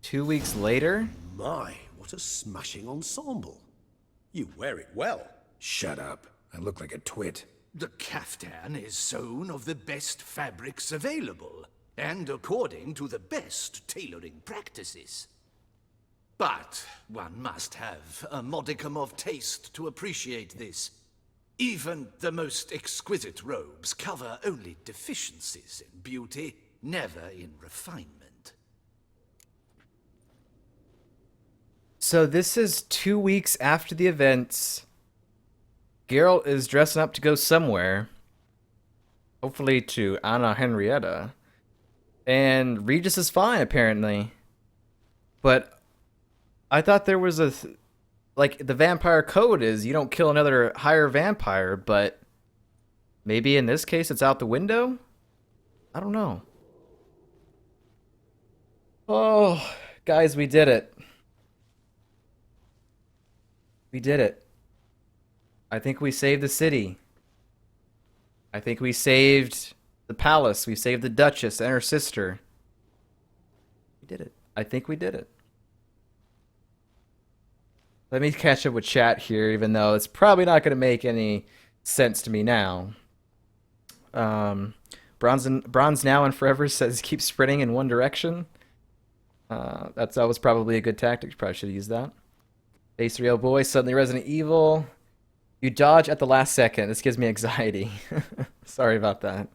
2 weeks later? My, what a smashing ensemble. You wear it well. Shut up. I look like a twit. The caftan is sewn of the best fabrics available, and according to the best tailoring practices. But one must have a modicum of taste to appreciate this. Even the most exquisite robes cover only deficiencies in beauty, never in refinement. So this is 2 weeks after the events. Geralt is dressing up to go somewhere. Hopefully to Anna Henrietta. And Regis is fine, apparently. But I thought there was like, the vampire code is you don't kill another higher vampire, but maybe in this case it's out the window? I don't know. Oh, guys, we did it. We did it. I think we saved the city. I think we saved the palace. We saved the Duchess and her sister. We did it. I think we did it. Let me catch up with chat here, even though it's probably not going to make any sense to me now. Bronze now and forever says keep sprinting in one direction. That was probably a good tactic. Probably should have used that. Base real boy, suddenly Resident Evil. You dodge at the last second. This gives me anxiety. Sorry about that.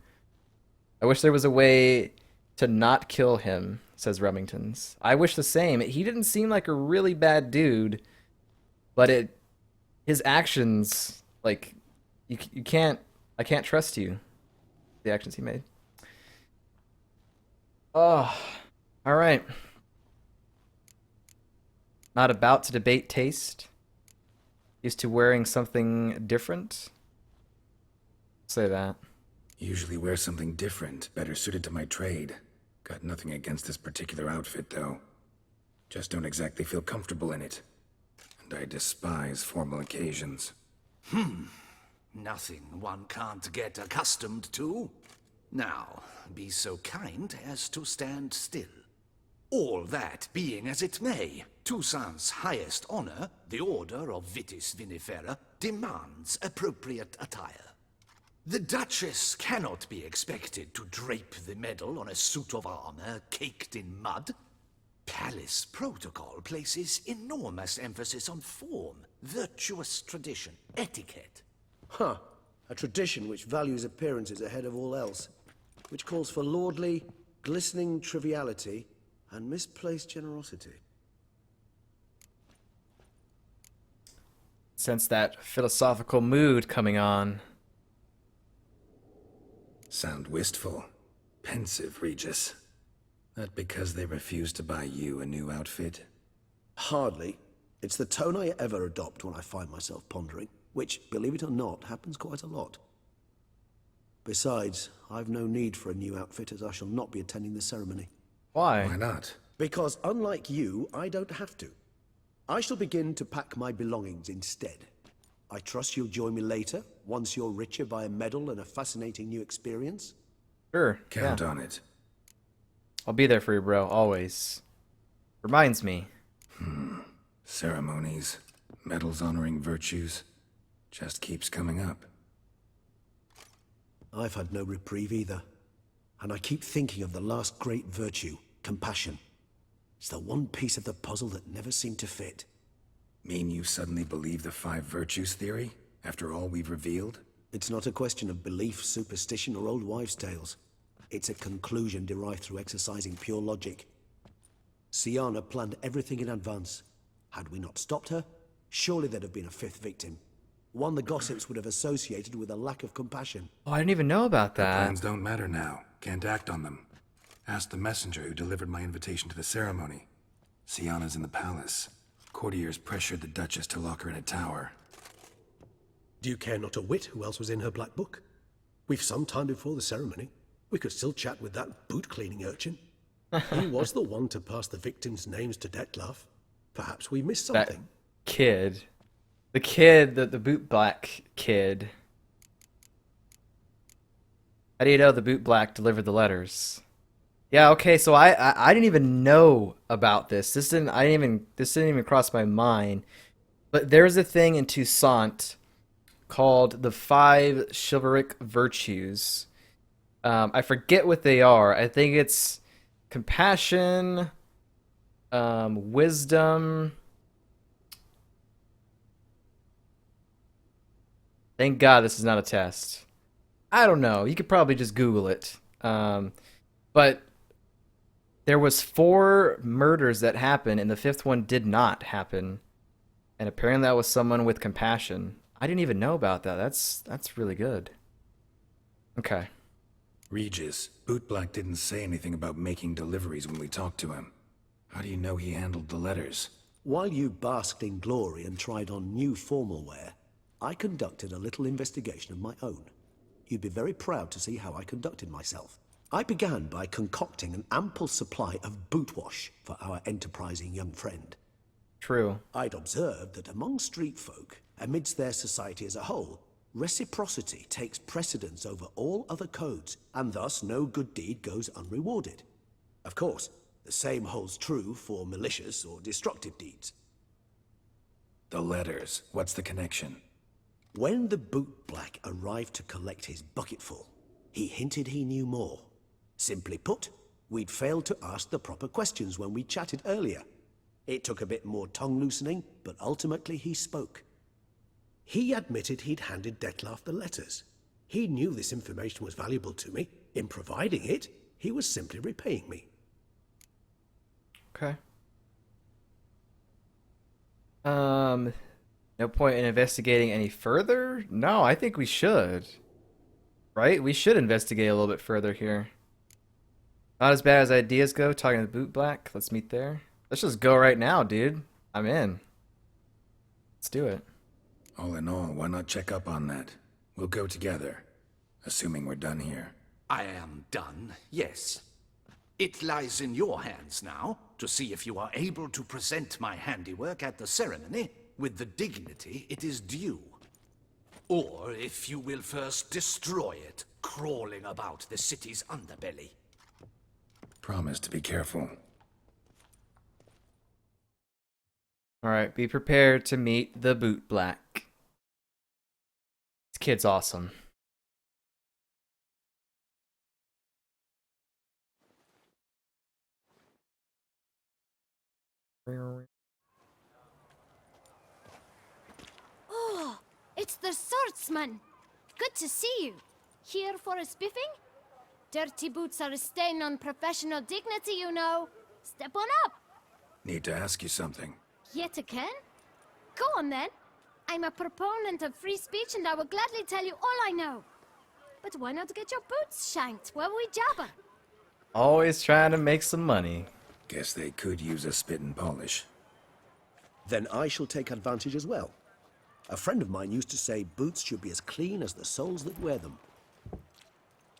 I wish there was a way to not kill him, says Remingtons. I wish the same. He didn't seem like a really bad dude, but his actions, like, you can't, I can't trust you. The actions he made. Oh, all right. Not about to debate taste. Used to wearing something different. Say that. Usually wear something different, better suited to my trade. Got nothing against this particular outfit, though. Just don't exactly feel comfortable in it. And I despise formal occasions. Nothing one can't get accustomed to. Now, be so kind as to stand still. All that being as it may, Toussaint's highest honor, the Order of Vitis Vinifera, demands appropriate attire. The Duchess cannot be expected to drape the medal on a suit of armor caked in mud. Palace protocol places enormous emphasis on form, virtuous tradition, etiquette. Huh. A tradition which values appearances ahead of all else. Which calls for lordly, glistening triviality and misplaced generosity. Sense that philosophical mood coming on. Sound wistful. Pensive, Regis. That because they refuse to buy you a new outfit? Hardly. It's the tone I ever adopt when I find myself pondering, which, believe it or not, happens quite a lot. Besides, I've no need for a new outfit as I shall not be attending the ceremony. Why? Why not? Because unlike you, I don't have to. I shall begin to pack my belongings instead. I trust you'll join me later, once you're richer by a medal and a fascinating new experience? Sure. Count yeah. on it. I'll be there for you, bro. Always. Reminds me. Ceremonies, medals honoring virtues, just keeps coming up. I've had no reprieve either. And I keep thinking of the last great virtue, compassion. It's the one piece of the puzzle that never seemed to fit. Mean you suddenly believe the 5 virtues theory, after all we've revealed? It's not a question of belief, superstition, or old wives' tales. It's a conclusion derived through exercising pure logic. Sienna planned everything in advance. Had we not stopped her, surely there'd have been a 5th victim. One the gossips would have associated with a lack of compassion. Oh, I didn't even know about that. Plans don't matter now. Can't act on them. Ask the messenger who delivered my invitation to the ceremony. Sienna's in the palace. Courtiers pressured the Duchess to lock her in a tower. Do you care not a whit who else was in her black book? We've some time before the ceremony. We could still chat with that boot-cleaning urchin. He was the one to pass the victims' names to Dettlaff. Perhaps we missed That something. kid. The kid, the Bootblack kid. How do you know the Bootblack delivered the letters? Yeah, okay, so I didn't even know about this. This didn't even cross my mind. But there's a thing in Toussaint called the Five Chivalric Virtues. I forget what they are. I think it's compassion, wisdom. Thank God this is not a test. I don't know. You could probably just Google it. But there was four murders that happened, and the fifth one did not happen. And apparently that was someone with compassion. I didn't even know about that. That's really good. Okay. Regis, Bootblack didn't say anything about making deliveries when we talked to him. How do you know he handled the letters? While you basked in glory and tried on new formal wear, I conducted a little investigation of my own. You'd be very proud to see how I conducted myself. I began by concocting an ample supply of boot wash for our enterprising young friend. True. I'd observed that among street folk, amidst their society as a whole, reciprocity takes precedence over all other codes, and thus no good deed goes unrewarded. Of course, the same holds true for malicious or destructive deeds. The letters. What's the connection? When the Bootblack arrived to collect his bucketful, he hinted he knew more. Simply put, we'd failed to ask the proper questions when we chatted earlier. It took a bit more tongue loosening, but ultimately he spoke. He admitted he'd handed Dettlaff the letters. He knew this information was valuable to me. In providing it, he was simply repaying me. Okay. No point in investigating any further? No, I think we should. Right? We should investigate a little bit further here. Not as bad as ideas go, talking to Bootblack. Let's meet there. Let's just go right now, dude. I'm in. Let's do it. All in all, why not check up on that? We'll go together. Assuming we're done here. I am done, yes. It lies in your hands now to see if you are able to present my handiwork at the ceremony with the dignity it is due. Or if you will first destroy it, crawling about the city's underbelly. Promise to be careful. Alright, be prepared to meet the Bootblack. This kid's awesome. Oh, it's the swordsman. Good to see you. Here for a spiffing? Dirty boots are a stain on professional dignity, you know. Step on up. Need to ask you something. Yet again? Go on then. I'm a proponent of free speech and I will gladly tell you all I know. But why not get your boots shanked while we jabber? Always trying to make some money. Guess they could use a spit and polish. Then I shall take advantage as well. A friend of mine used to say boots should be as clean as the soles that wear them.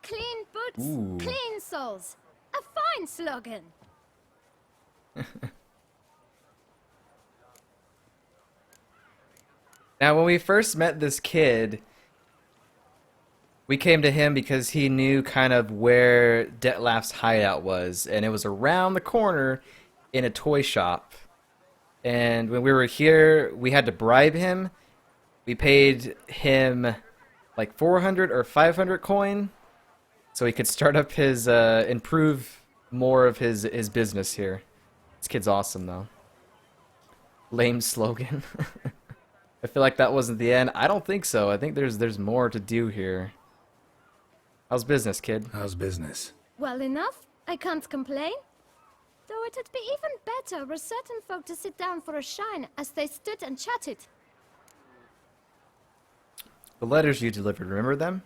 Clean boots, Ooh. clean soles. A fine slogan. Now, when we first met this kid, we came to him because he knew kind of where Dettlaff's hideout was, and it was around the corner in a toy shop. And when we were here, we had to bribe him. We paid him like 400 or 500 coin so he could start up his, improve more of his business here. This kid's awesome, though. Lame slogan. I feel like that wasn't the end. I don't think so. I think there's more to do here. How's business, kid? How's business? Well enough. I can't complain. Though it'd be even better were certain folk to sit down for a shine as they stood and chatted. The letters you delivered, remember them?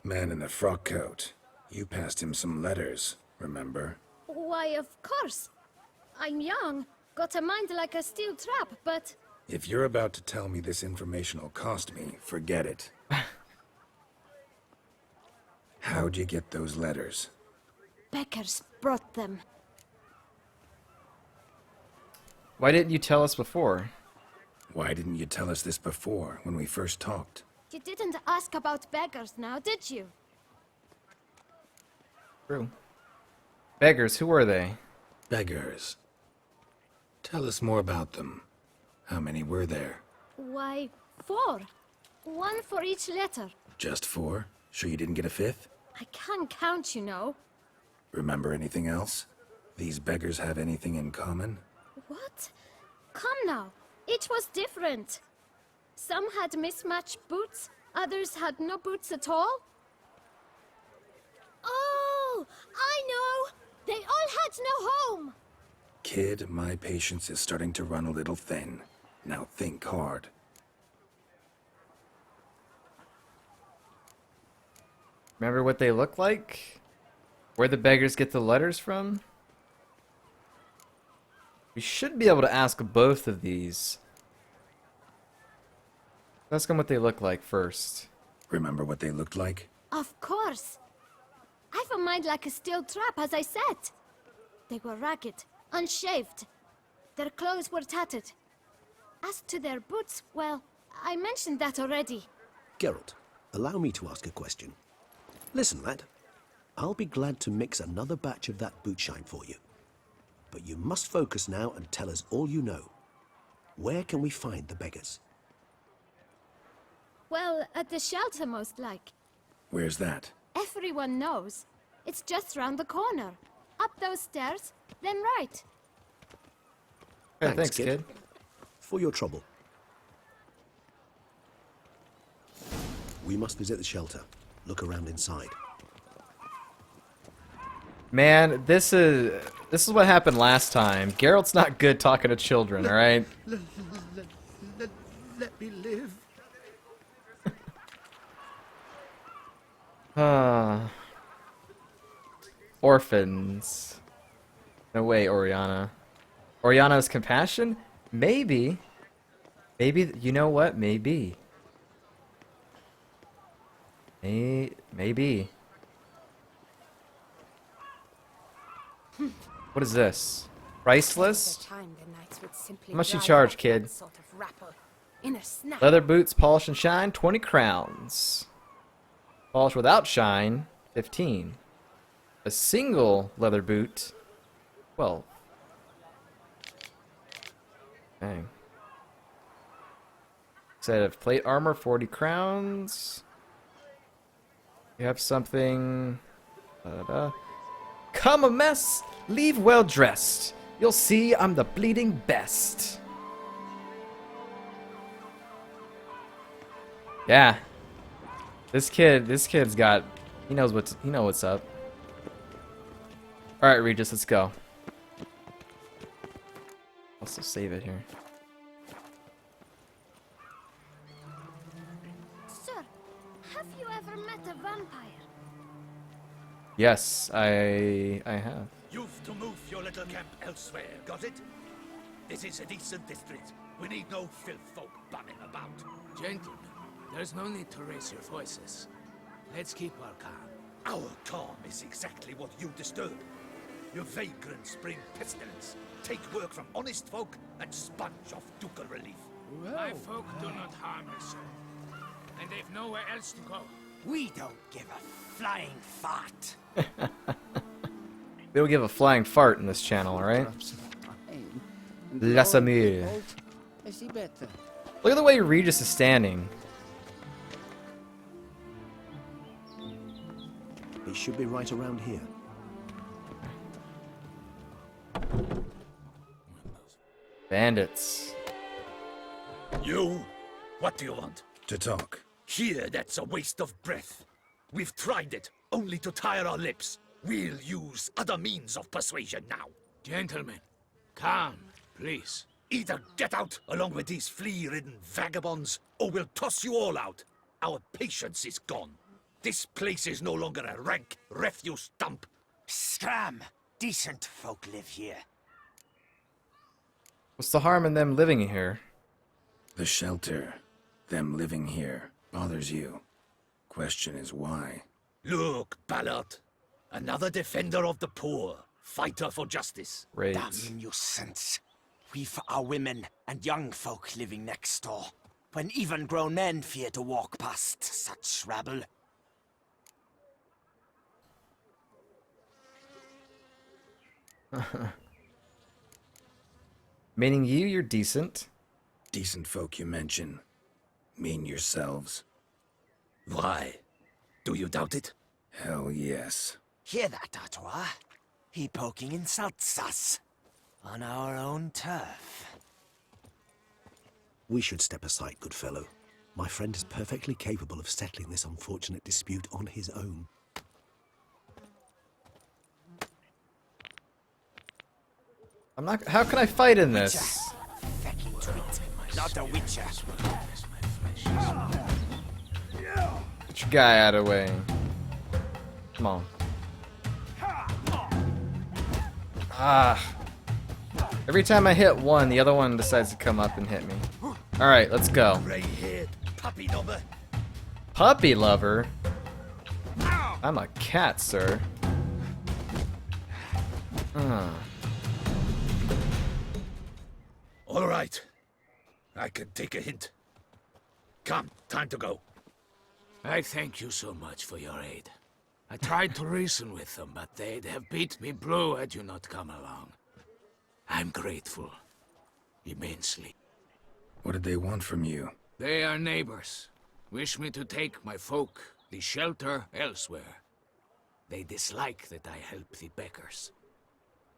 Man in the frock coat. You passed him some letters, remember? Why, of course. I'm young, got a mind like a steel trap, but... If you're about to tell me this information will cost me, forget it. How'd you get those letters? Beckers brought them. Why didn't you tell us before? Why didn't you tell us this before, when we first talked? You didn't ask about beggars now, did you? True. Beggars, who were they? Beggars. Tell us more about them. How many were there? Why, 4. One for each letter. Just 4? Sure you didn't get a 5th? I can't count, you know. Remember anything else? These beggars have anything in common? What? Come now. Each was different. Some had mismatched boots, others had no boots at all. Oh, I know! They all had no home! Kid, my patience is starting to run a little thin. Now think hard. Remember what they look like? Where the beggars get the letters from? We should be able to ask both of these. Ask them what they look like first. Remember what they looked like? Of course. I've a mind like a steel trap, as I said. They were ragged, unshaved. Their clothes were tattered. As to their boots, well, I mentioned that already. Geralt, allow me to ask a question. Listen, lad. I'll be glad to mix another batch of that boot shine for you. But you must focus now and tell us all you know. Where can we find the beggars? Well, at the shelter, most like. Where's that? Everyone knows. It's just round the corner. Up those stairs, then right. Hey, thanks, kid. For your trouble. We must visit the shelter. Look around inside. Man, this is what happened last time. Geralt's not good talking to children, all right? Let me live. Orphans. No way, Oriana. Oriana's compassion? Maybe. Maybe, you know what? Maybe. Maybe. What is this? Priceless? How much you charge, kid? Leather boots, polish and shine, 20 crowns. Polish without shine, 15. A single leather boot, 12. Dang. Set of plate armor, 40 crowns. You have something. Come a mess, leave well dressed. You'll see I'm the bleeding best. Yeah. This kid's got, he knows what's up. All right, Regis, let's go. Also save it here. Sir, have you ever met a vampire? Yes, I have. You've to move your little camp elsewhere, got it? This is a decent district. We need no filth folk bunning about. Gentlemen, there's no need to raise your voices. Let's keep our calm. Our calm is exactly what you disturb. Your vagrants bring pestilence, take work from honest folk, and sponge off ducal relief. My folk do not harm us, sir. And they've nowhere else to go. We don't give a flying fart. They will give a flying fart in this channel, alright? Lasamir. Look at the way Regis is standing. It should be right around here. Bandits. You? What do you want? To talk. Here, that's a waste of breath. We've tried it, only to tire our lips. We'll use other means of persuasion now. Gentlemen, calm, please. Either get out along with these flea-ridden vagabonds, or we'll toss you all out. Our patience is gone. This place is no longer a rank refuse dump. Scram! Decent folk live here. What's the harm in them living here? The shelter, them living here, bothers you. Question is why? Look, Ballard. Another defender of the poor. Fighter for justice. Raids. Damn nuisance. We've our women and young folk living next door, when even grown men fear to walk past such rabble. Meaning you're decent. Decent folk you mention. Mean yourselves. Why? Do you doubt it? Hell yes. Hear that, Artois? He poking insults us. On our own turf. We should step aside, good fellow. My friend is perfectly capable of settling this unfortunate dispute on his own. I'm not. How can I fight in this? Fecking tweet. Not a witcher. Get your guy out of the way. Come on. Ah. Every time I hit one, the other one decides to come up and hit me. Alright, let's go. Grey-haired puppy lover. Puppy lover? I'm a cat, sir. All right. I can take a hint. Come, time to go. I thank you so much for your aid. I tried to reason with them, but they'd have beat me blue had you not come along. I'm grateful. Immensely. What did they want from you? They are neighbors. Wish me to take my folk, the shelter, elsewhere. They dislike that I help the beggars.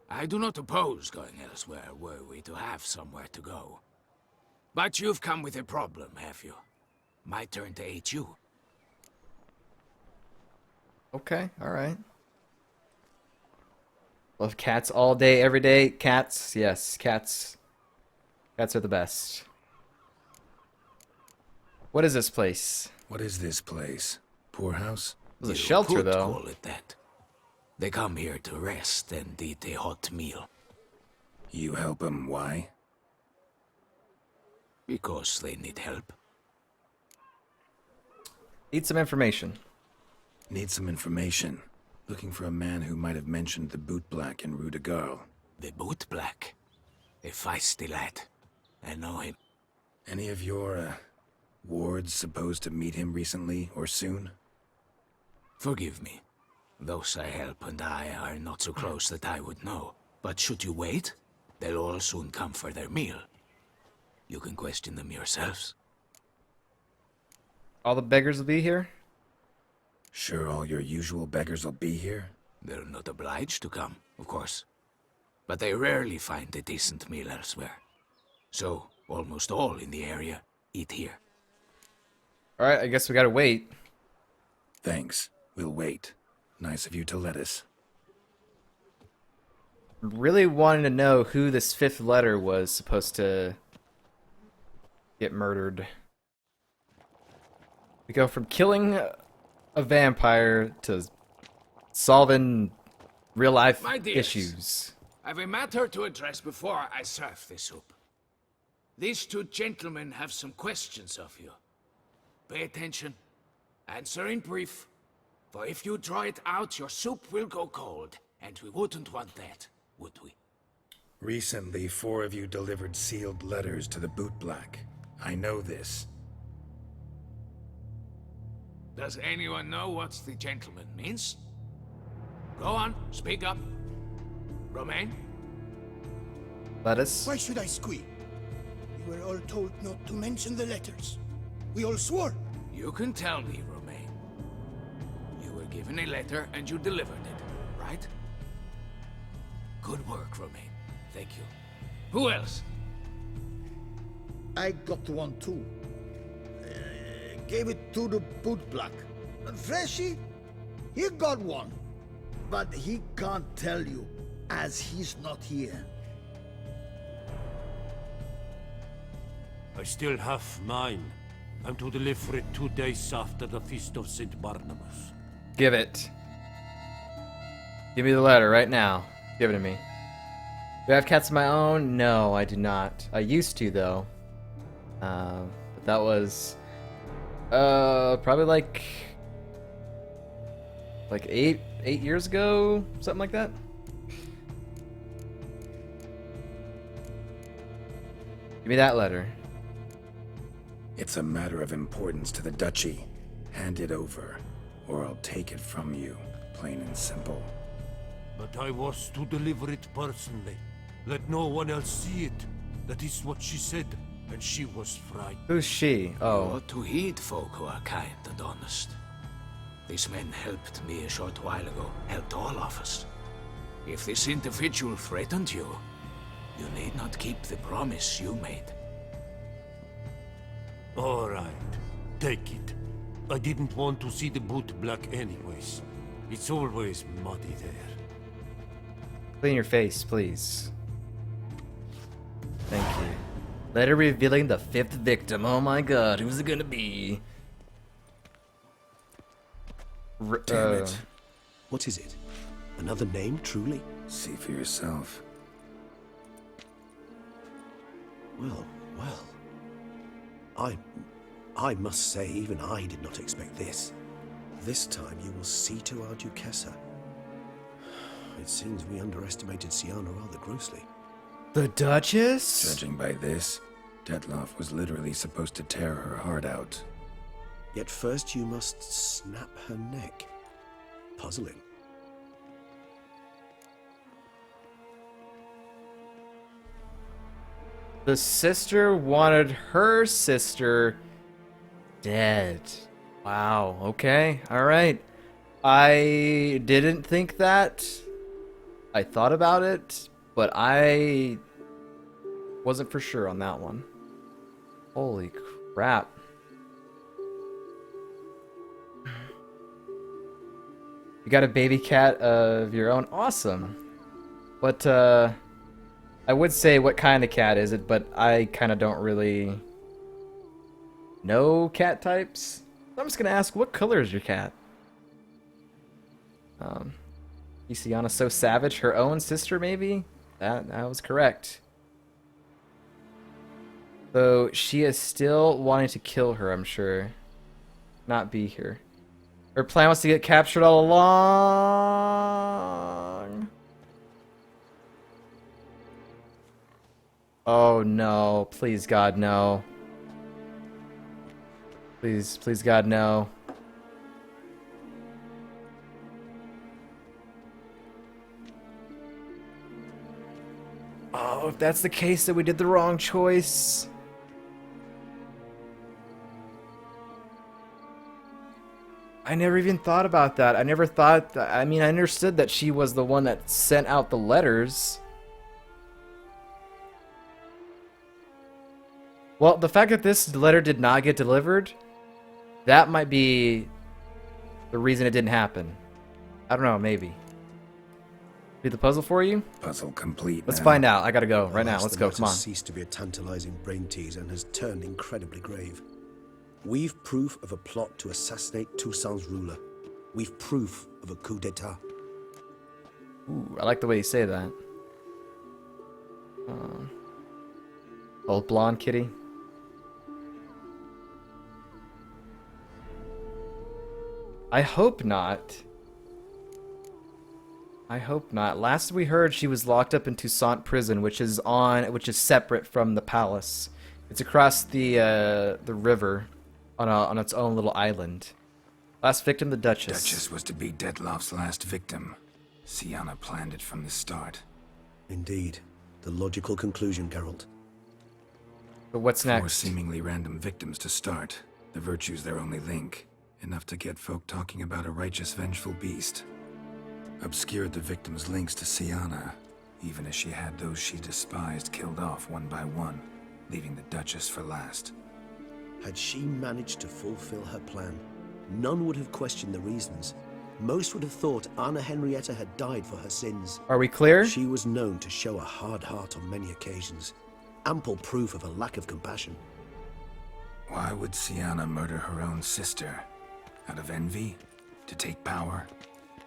I do not oppose going elsewhere, were we to have somewhere to go. But you've come with a problem, have you? My turn to aid you. Okay, alright. Love cats all day, every day. Cats, yes, cats. Cats are the best. What is this place? What is this place? Poorhouse? It was a You shelter, could though. call it that. They come here to rest and eat a hot meal. You help 'em, why? Because they need help. Need some information. Need some information. Looking for a man who might have mentioned the Bootblack in Rue de Garl. The Bootblack. A feisty lad. I know him. Any of your, wards supposed to meet him recently or soon? Forgive me. Those I help and I are not so close that I would know. But should you wait, they'll all soon come for their meal. You can question them yourselves. All the beggars will be here? Sure all your usual beggars will be here? They're not obliged to come, of course. But they rarely find a decent meal elsewhere. So, almost all in the area eat here. Alright, I guess we gotta wait. Thanks. We'll wait. Nice of you to let us. Really wanting to know who this fifth letter was supposed to get murdered. We go from killing a vampire to solving real life My dears. issues. I've a matter to address before I serve the soup. These two gentlemen have some questions of you. Pay attention. Answer in brief. For if you draw it out, your soup will go cold. And we wouldn't want that, would we? Recently, 4 of you delivered sealed letters to the Bootblack. I know this. Does anyone know what the gentleman means? Go on, speak up. Romain? Lettuce. Why should I squeal? We were all told not to mention the letters. We all swore. You can tell me, Romain. You were given a letter and you delivered it, right? Good work, Romain. Thank you. Who else? I got one too. Gave it to the Bootblack. And Freshy, he got one. But he can't tell you, as he's not here. I still have mine. I'm to deliver it 2 days after the Feast of St. Barnabas. Give it. Give me the letter right now. Give it to me. Do I have cats of my own? No, I do not. I used to, though. But that was probably like 8 years ago, something like that. Give me that letter. It's a matter of importance to the Duchy. Hand it over, or I'll take it from you, plain and simple. But I was to deliver it personally. Let no one else see it. That is what she said, and she was frightened. Who's she? You Oh. ought to heed folk who are kind and honest. These men helped me a short while ago, helped all of us. If this individual threatened you, you need not keep the promise you made. All right, take it. I didn't want to see the Bootblack anyways. It's always muddy there. Clean your face, please. Thank you. Letter revealing the 5th victim. Oh my god, who's it gonna be? Damn it. What is it? Another name, truly? See for yourself. Well, well. I must say, even I did not expect this. This time you will see to our Duchessa. It seems we underestimated Sienna rather grossly. The Duchess? Judging by this, Detloff was literally supposed to tear her heart out. Yet first you must snap her neck. Puzzling. The sister wanted her sister dead. Wow, okay, alright. I didn't think that. I thought about it, but I wasn't for sure on that one. Holy crap. You got a baby cat of your own? Awesome. But, I would say what kind of cat is it, but I kind of don't really know cat types. I'm just going to ask, what color is your cat? Isiana's so savage. Her own sister, maybe? That was correct. So she is still wanting to kill her, I'm sure. Not be here. Her plan was to get captured all along. Oh no, please God, no. Please, please God, no. Oh, if that's the case, then we did the wrong choice. I never even thought about that. I never thought that, I mean, I understood that she was the one that sent out the letters. Well, the fact that this letter did not get delivered, that might be the reason it didn't happen. I don't know, maybe. Do the puzzle for you? Puzzle complete. Let's now. find out. I gotta go right now. Alas, Let's the go. matter Come on. ceased to be a tantalizing brain teaser and has turned incredibly grave. We've proof of a plot to assassinate Toussaint's ruler. We've proof of a coup d'etat. Ooh, I like the way you say that. Old blonde kitty. I hope not. I hope not. Last we heard, she was locked up in Toussaint prison, which is separate from the palace. It's across the river, on its own little island. Last victim, the Duchess. Duchess was to be Detloff's last victim. Sienna planned it from the start. Indeed. The logical conclusion, Geralt. But what's Four next? seemingly random victims to start. The virtue's their only link. Enough to get folk talking about a righteous, vengeful beast. Obscured the victims' links to Sienna, even as she had those she despised killed off one by one, leaving the Duchess for last. Had she managed to fulfill her plan, none would have questioned the reasons. Most would have thought Anna Henrietta had died for her sins. Are we clear? She was known to show a hard heart on many occasions. Ample proof of a lack of compassion. Why would Sienna murder her own sister? Out of envy? To take power?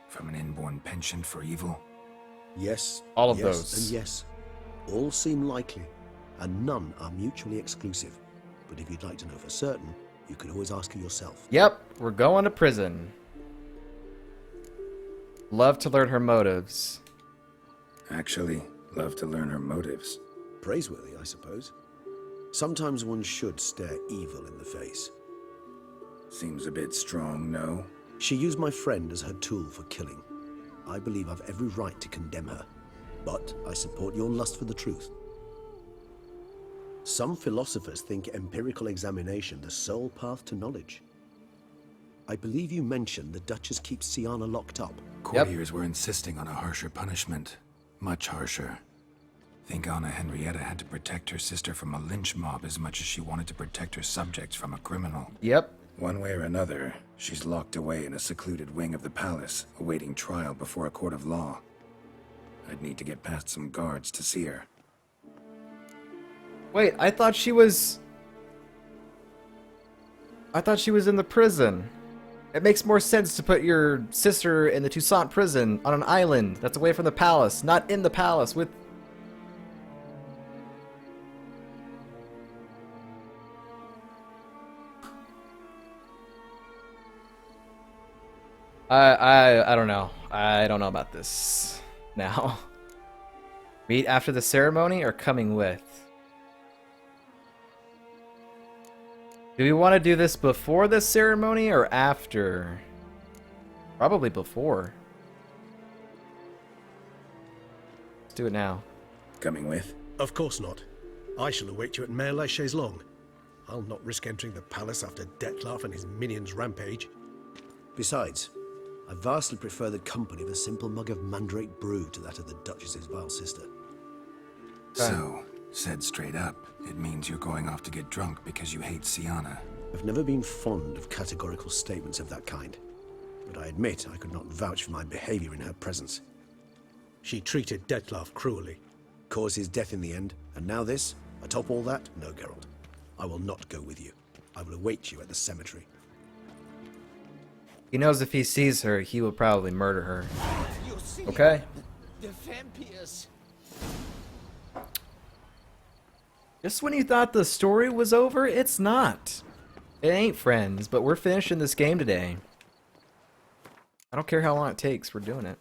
From an inborn penchant for evil? Yes. All of yes, those. And yes. All seem likely, and none are mutually exclusive. But if you'd like to know for certain, you could always ask her yourself. Yep, we're going to prison. Love to learn her motives. Actually, love to learn her motives. Praiseworthy, I suppose. Sometimes one should stare evil in the face. Seems a bit strong, no? She used my friend as her tool for killing. I believe I've every right to condemn her. But I support your lust for the truth. Some philosophers think empirical examination the sole path to knowledge. I believe you mentioned the Duchess keeps Sienna locked up. Courtiers were insisting on a harsher punishment. Much harsher. Think Anna Henrietta had to protect her sister from a lynch mob as much as she wanted to protect her subjects from a criminal. Yep. One way or another, she's locked away in a secluded wing of the palace, awaiting trial before a court of law. I'd need to get past some guards to see her. Wait, I thought she was in the prison. It makes more sense to put your sister in the Toussaint prison on an island that's away from the palace, not in the palace with... I don't know. I don't know about this now. Meet after the ceremony or coming with? Do we want to do this before the ceremony or after? Probably before. Let's do it now. Coming with? Of course not. I shall await you at Mare la Chaise-Longue. I'll not risk entering the palace after Dettlaff and his minions rampage. Besides, I vastly prefer the company of a simple mug of mandrake brew to that of the Duchess's vile sister. So, said straight up, it means you're going off to get drunk because you hate Sienna. I've never been fond of categorical statements of that kind, but I admit I could not vouch for my behavior in her presence. She treated Dettlaff cruelly. Caused his death in the end, and now this? Atop all that? No, Geralt. I will not go with you. I will await you at the cemetery. He knows if he sees her, he will probably murder her. You see Okay? the vampires. Just when you thought the story was over, it's not. It ain't, friends, but we're finishing this game today. I don't care how long it takes, we're doing it.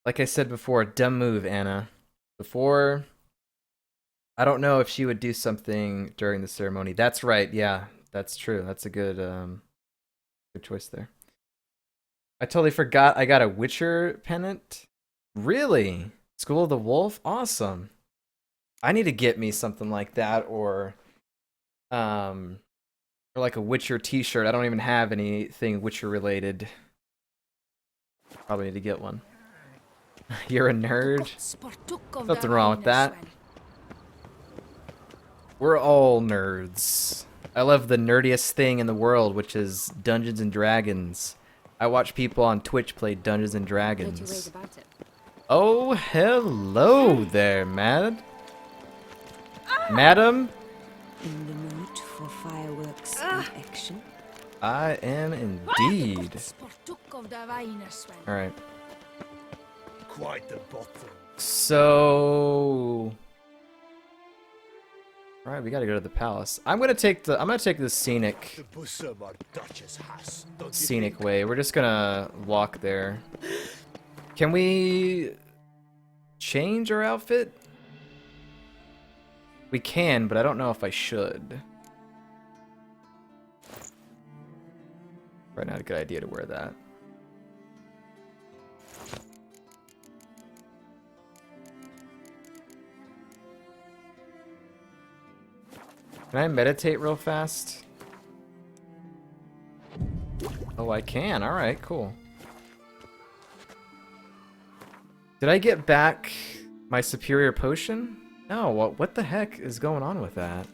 Like I said before, dumb move, Anna. Before, I don't know if she would do something during the ceremony. That's right, yeah, that's true. That's a good, good choice there. I totally forgot I got a Witcher pennant. Really? School of the Wolf? Awesome. I need to get me something like that, or like a Witcher t-shirt. I don't even have anything Witcher related. Probably need to get one. You're a nerd? Nothing wrong with that. We're all nerds. I love the nerdiest thing in the world, which is Dungeons and Dragons. I watch people on Twitch play Dungeons and Dragons. Oh, hello there, Madam? In the mood for fireworks and action? I am indeed. Alright. Quite the bottom. So... Alright, we gotta go to the palace. I'm gonna take the scenic way. We're just gonna walk there. Can we change our outfit? We can, but I don't know if I should. Probably not a good idea to wear that. Can I meditate real fast? Oh, I can. Alright, cool. Did I get back my superior potion? No, what the heck is going on with that?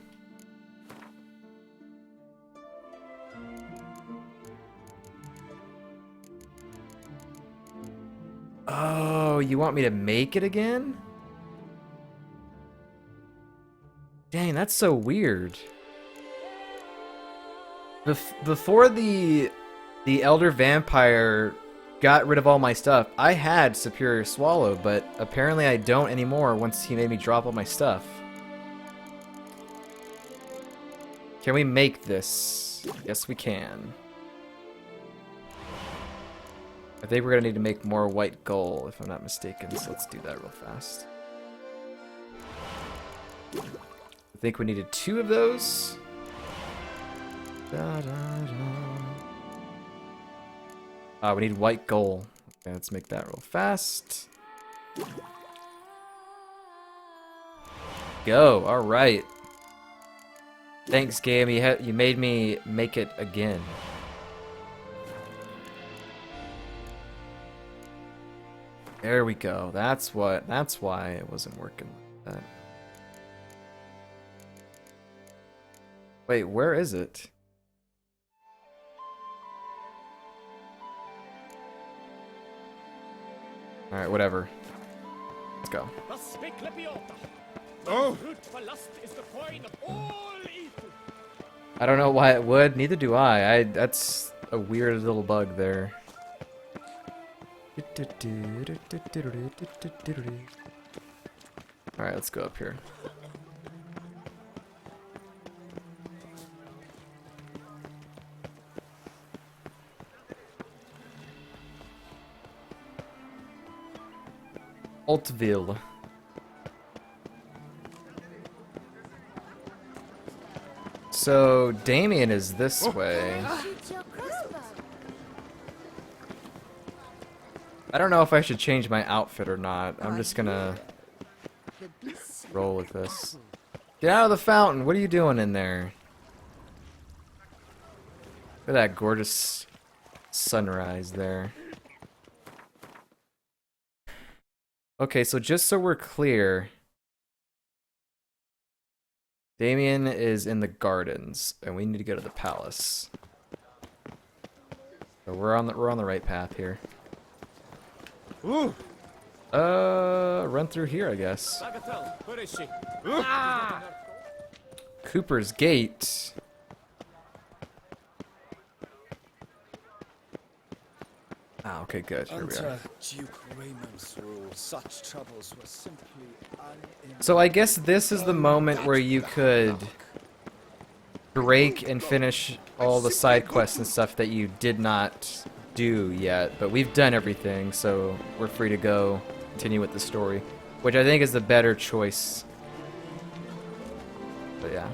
Oh, you want me to make it again? Dang, that's so weird. Before the Elder Vampire got rid of all my stuff, I had Superior Swallow, but apparently I don't anymore once he made me drop all my stuff. Can we make this? Yes, we can. I think we're gonna need to make more white gold, if I'm not mistaken, so let's do that real fast. I think we needed 2 of those. Da, da, da. We need white gold. Okay, let's make that real fast. Go. All right. Thanks, game. You made me make it again. There we go. That's why it wasn't working like that. Wait, where is it? Alright, whatever. Let's go. Oh! I don't know why it would, neither do I. That's a weird little bug there. Alright, let's go up here. Altville. So Damien is this way. Shoot your crossbow. I don't know if I should change my outfit or not. I'm just gonna roll with this. Get out of the fountain! What are you doing in there? Look at that gorgeous sunrise there. Okay, so just so we're clear, Damien is in the gardens, and we need to go to the palace. So we're on the right path here. Ooh! Run through here, I guess. Bagatelle, where is she? Cooper's Gate. Ah, okay, good. Here we are. Under Duke Raymond's rule, such troubles were simply So I guess this is the moment where you could break and finish all the side quests and stuff that you did not do yet, but we've done everything, so we're free to go continue with the story, which I think is the better choice. But yeah.